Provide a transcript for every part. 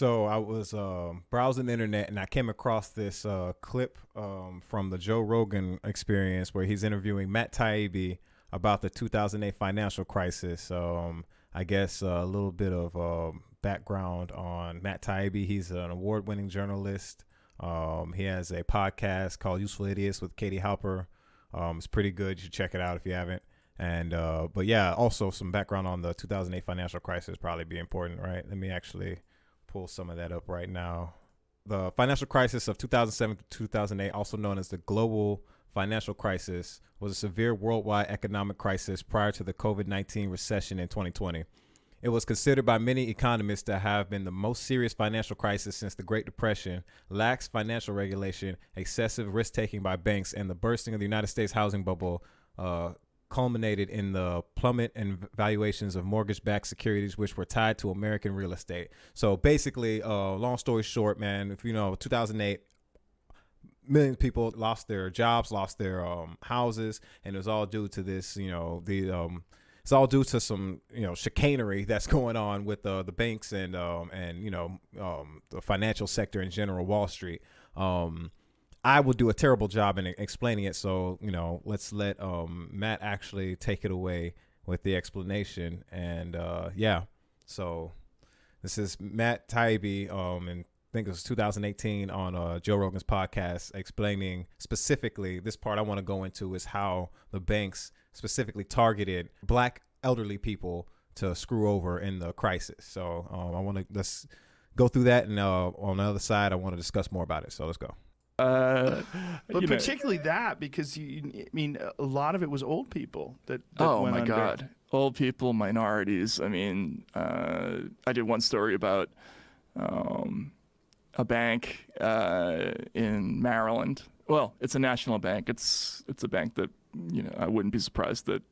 So I was browsing the internet and I came across this clip from the Joe Rogan Experience where he's interviewing Matt Taibi about the 2008 financial crisis. I guess a little bit of background on Matt Taibi. He's an award-winning journalist. He has a podcast called Useful Idiots with Katie Halper. It's pretty good. You should check it out if you haven't. And but yeah, also some background on the 2008 financial crisis probably be important, right? Let me actually pull some of that up right now. The financial crisis of 2007 to 2008, also known as the global financial crisis, was a severe worldwide economic crisis prior to the COVID-19 recession in 2020. It was considered by many economists to have been the most serious financial crisis since the Great Depression. Lax financial regulation, excessive risk-taking by banks, and the bursting of the United States housing bubble culminated in the plummet in valuations of mortgage-backed securities, which were tied to American real estate. So basically, long story short, man, if you know, 2008, millions of people lost their jobs, lost their houses, and it was all due to this, it's all due to some, chicanery that's going on with the banks and the financial sector in general, Wall Street. I will do a terrible job in explaining it, so let's let Matt actually take it away with the explanation. And so this is Matt Taibi, and I think it was 2018 on Joe Rogan's podcast, explaining specifically this part I want to go into is how the banks specifically targeted black elderly people to screw over in the crisis. So let's go through that, and on the other side, I want to discuss more about it. So let's go. But particularly that, because a lot of it was old people that oh went my under. God, old people, minorities. I did one story about a bank in Maryland. Well, it's a national bank. It's a bank that I wouldn't be surprised that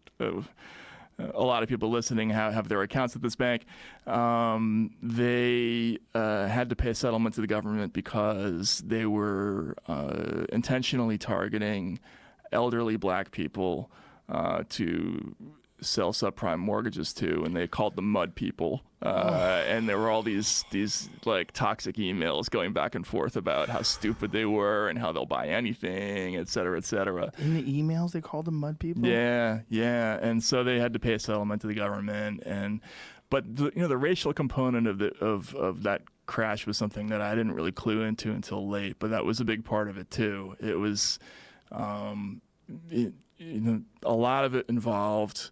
a lot of people listening have their accounts at this bank. They had to pay a settlement to the government because they were intentionally targeting elderly black people to sell subprime mortgages to, and they called them mud people. And there were all these like toxic emails going back and forth about how stupid they were and how they'll buy anything, et cetera, et cetera. In the emails, they called them mud people? Yeah. And so they had to pay a settlement to the government. But the racial component of that crash was something that I didn't really clue into until late, but that was a big part of it too. It was, a lot of it involved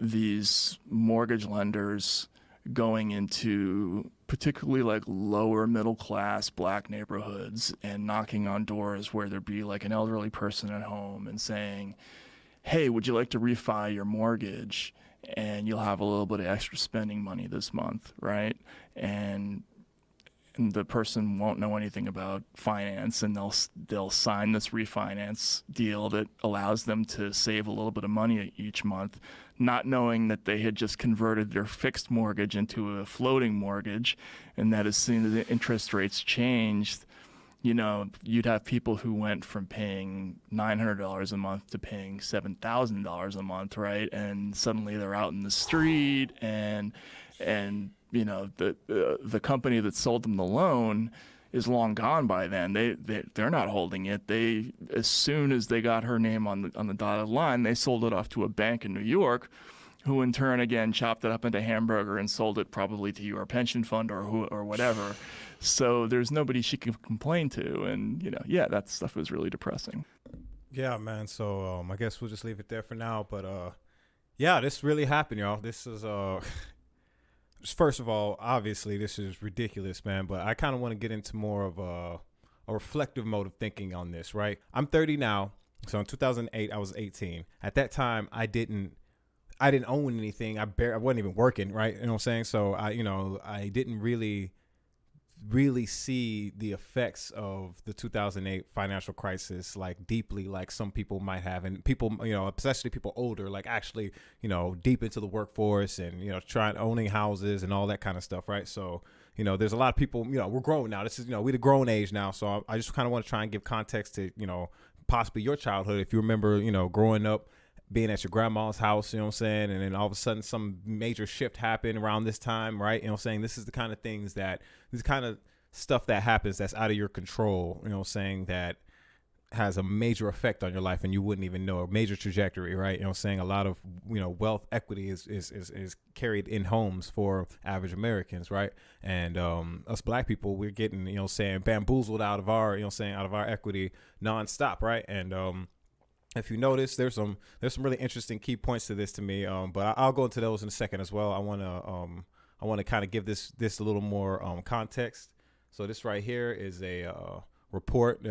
these mortgage lenders going into particularly like lower middle class black neighborhoods and knocking on doors where there'd be like an elderly person at home and saying, hey, would you like to refi your mortgage? And you'll have a little bit of extra spending money this month, right? And the person won't know anything about finance, and they'll sign this refinance deal that allows them to save a little bit of money each month, not knowing that they had just converted their fixed mortgage into a floating mortgage, and that as soon as the interest rates changed, you'd have people who went from paying $900 a month to paying $7,000 a month, right? And suddenly they're out in the street, and the company that sold them the loan is long gone by then. They're not holding it. They, as soon as they got her name on the dotted line, they sold it off to a bank in New York, who in turn again chopped it up into hamburger and sold it probably to your pension fund or whatever. So there's nobody she can complain to, and that stuff was really depressing. Yeah, man. So I guess we'll just leave it there for now. But this really happened, y'all. This is first of all, obviously this is ridiculous, man. But I kind of want to get into more of a reflective mode of thinking on this, right? I'm 30 now. So in 2008, I was 18. At that time, I didn't own anything. I wasn't even working, right? You know what I'm saying? So I didn't really see the effects of the 2008 financial crisis like deeply, like some people might have, and people, especially people older, like actually, deep into the workforce and trying owning houses and all that kind of stuff, right? So there's a lot of people, we're grown now. This is we're the grown age now, so I just kind of want to try and give context to possibly your childhood, if you remember growing up being at your grandma's house, you know what I'm saying? And then all of a sudden some major shift happened around this time, right? You know what I'm saying? This is the kind of things that, this kind of stuff that happens that's out of your control, you know what I'm saying, that has a major effect on your life and you wouldn't even know, a major trajectory, right? You know what I'm saying? A lot of, you know, wealth equity is carried in homes for average Americans, right? And us black people, we're getting, you know what I'm saying, bamboozled out of our, you know what I'm saying, out of our equity nonstop, right? And if you notice, there's some really interesting key points to this to me, but I'll go into those in a second as well. I want to kind of give this a little more context. So this right here is a report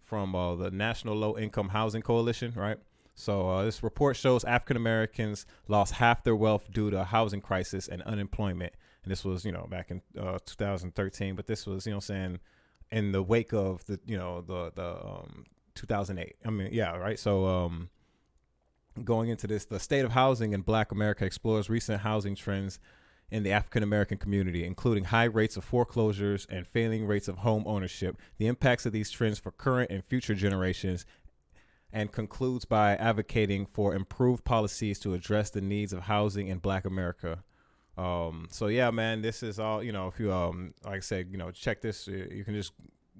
from the National Low Income Housing Coalition, right? So this report shows African Americans lost half their wealth due to a housing crisis and unemployment. And this was, you know, back in 2013, but this was, you know what I'm saying, in the wake of the, you know, the 2008. I mean, yeah, right. So going into this, the state of housing in Black America explores recent housing trends in the African American community, including high rates of foreclosures and failing rates of home ownership, the impacts of these trends for current and future generations, and concludes by advocating for improved policies to address the needs of housing in Black America. So yeah, man, this is all, you know, if you, like I said, you know, check this, you can just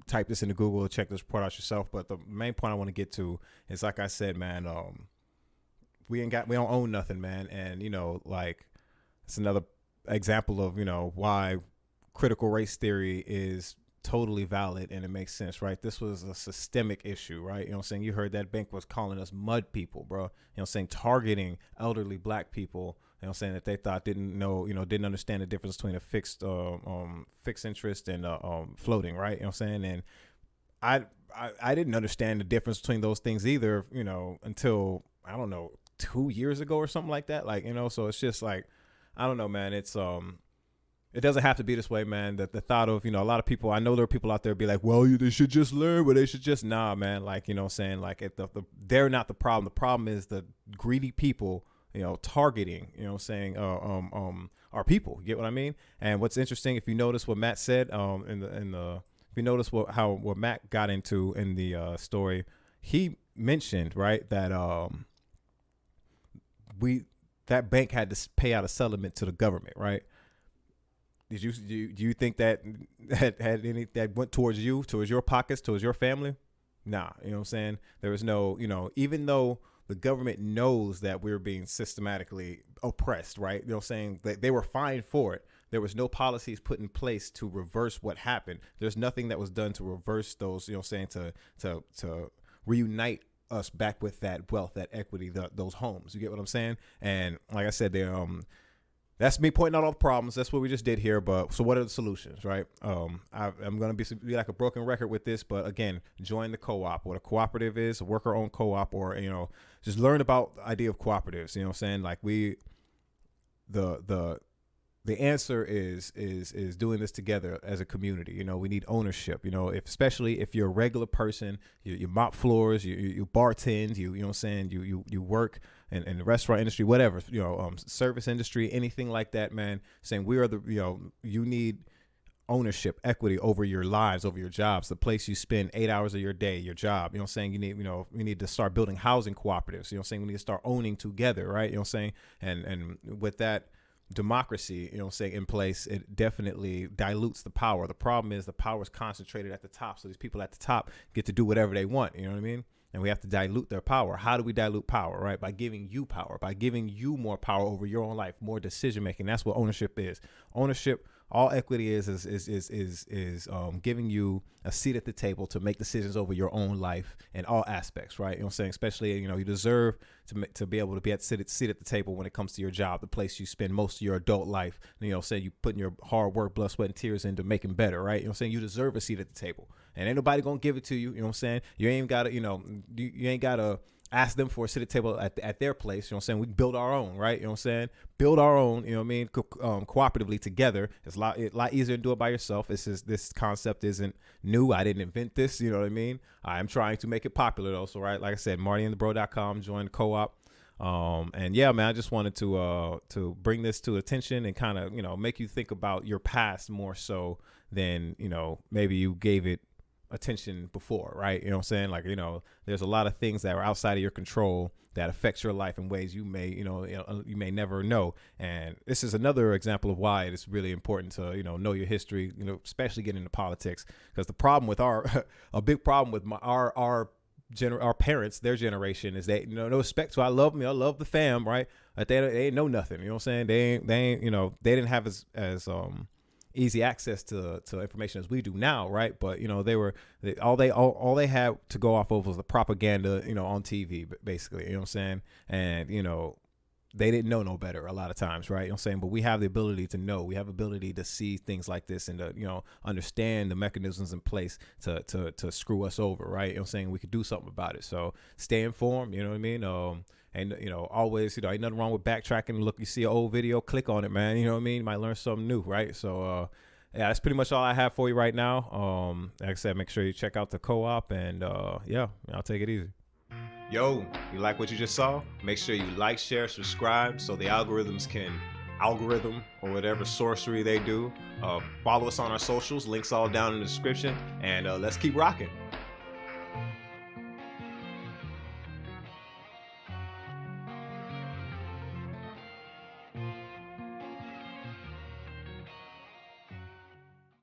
type this into Google, check this report out yourself. But the main point I want to get to is, like I said, man, we don't own nothing, man. And, you know, like, it's another example of, you know, why critical race theory is totally valid and it makes sense, right? This was a systemic issue, right? You know what I'm saying? You heard that bank was calling us mud people, bro. You know what I'm saying? Targeting elderly Black people, you know what I'm saying, that they thought didn't know, you know, didn't understand the difference between a fixed interest and floating, right? You know what I'm saying? And I didn't understand the difference between those things either, you know, until, I don't know, 2 years ago or something like that. Like, you know, so it's just like, I don't know, man. It's it doesn't have to be this way, man. That the thought of, you know, a lot of people, I know there are people out there be like, well, they should just learn, but they should just, nah, man. Like, you know what I'm saying? Like, they're not the problem. The problem is the greedy people, you know, targeting, you know what I'm saying, our people. You get what I mean? And what's interesting, if you notice what Matt said, if you notice what Matt got into in the story, he mentioned, right, that that bank had to pay out a settlement to the government, right? Do you think that had any that went towards your pockets, towards your family? Nah, you know what I'm saying? There was no, you know, even though the government knows that we're being systematically oppressed, right? You know what I'm saying? They were fined for it. There was no policies put in place to reverse what happened. There's nothing that was done to reverse those, you know what I'm saying, to reunite us back with that wealth, that equity, those homes. You get what I'm saying? And like I said, that's me pointing out all the problems. That's what we just did here. But so what are the solutions, right? I'm going to be like a broken record with this, but again, join the co-op. What a cooperative is, a worker-owned co-op, or, you know, just learn about the idea of cooperatives. You know what I'm saying? Like the answer is doing this together as a community. You know, we need ownership, you know, especially if you're a regular person, you mop floors, you bartend, you know what I'm saying, you work in the restaurant industry, whatever, you know, service industry, anything like that, man, saying we are the, you know, you need ownership, equity over your lives, over your jobs, the place you spend 8 hours of your day, your job. You know what I'm saying? You need, you know, we need to start building housing cooperatives. You know what I'm saying? We need to start owning together, right? You know what I'm saying? And with that democracy, you know what I'm saying, in place, it definitely dilutes the power. The problem is the power is concentrated at the top. So these people at the top get to do whatever they want. You know what I mean? And we have to dilute their power. How do we dilute power, right? By giving you power, by giving you more power over your own life, more decision making. That's what ownership is. Ownership, all equity is giving you a seat at the table to make decisions over your own life in all aspects, right? You know what I'm saying? Especially, you know, you deserve to be able to be at seat at the table when it comes to your job, the place you spend most of your adult life. You know, say you putting your hard work, blood, sweat, and tears into making better, right? You know what I'm saying? You deserve a seat at the table, and ain't nobody gonna give it to you. You know what I'm saying? You ain't gotta, you know, you ain't gotta ask them for a seat at the table at their place. You know what I'm saying? We build our own, right? You know what I'm saying? Build our own, you know what I mean? Cooperatively together. It's a lot easier to do it by yourself. This concept isn't new. I didn't invent this. You know what I mean? I'm trying to make it popular though. So, right, like I said, MartyandtheBro.com, join the co-op. And yeah, man, I just wanted to bring this to attention and kind of, you know, make you think about your past more so than, you know, maybe you gave it attention before, right? You know what I'm saying? Like, there's a lot of things that are outside of your control that affects your life in ways you may, you may never know. And this is another example of why it is really important to, know your history, especially getting into politics. Because the problem with a big problem with our parents, their generation, is that, no respect to, I love the fam, right? But they ain't know nothing. You know what I'm saying? They ain't, they didn't have as easy access to information as we do now, right? But all they had to go off of was the propaganda, on TV, basically. You know what I'm saying? And they didn't know no better a lot of times, right? You know what I'm saying? But we have the ability to know. We have the ability to see things like this and to, understand the mechanisms in place to screw us over, right? You know what I'm saying? We could do something about it. So stay informed, you know what I mean? And, always, ain't nothing wrong with backtracking. Look, you see an old video, click on it, man. You know what I mean? You might learn something new, right? So, yeah, that's pretty much all I have for you right now. Like I said, make sure you check out the co-op, and yeah, I'll take it easy. Yo, you like what you just saw? Make sure you like, share, subscribe so the algorithms can algorithm or whatever sorcery they do. Follow us on our socials, links all down in the description, and let's keep rocking.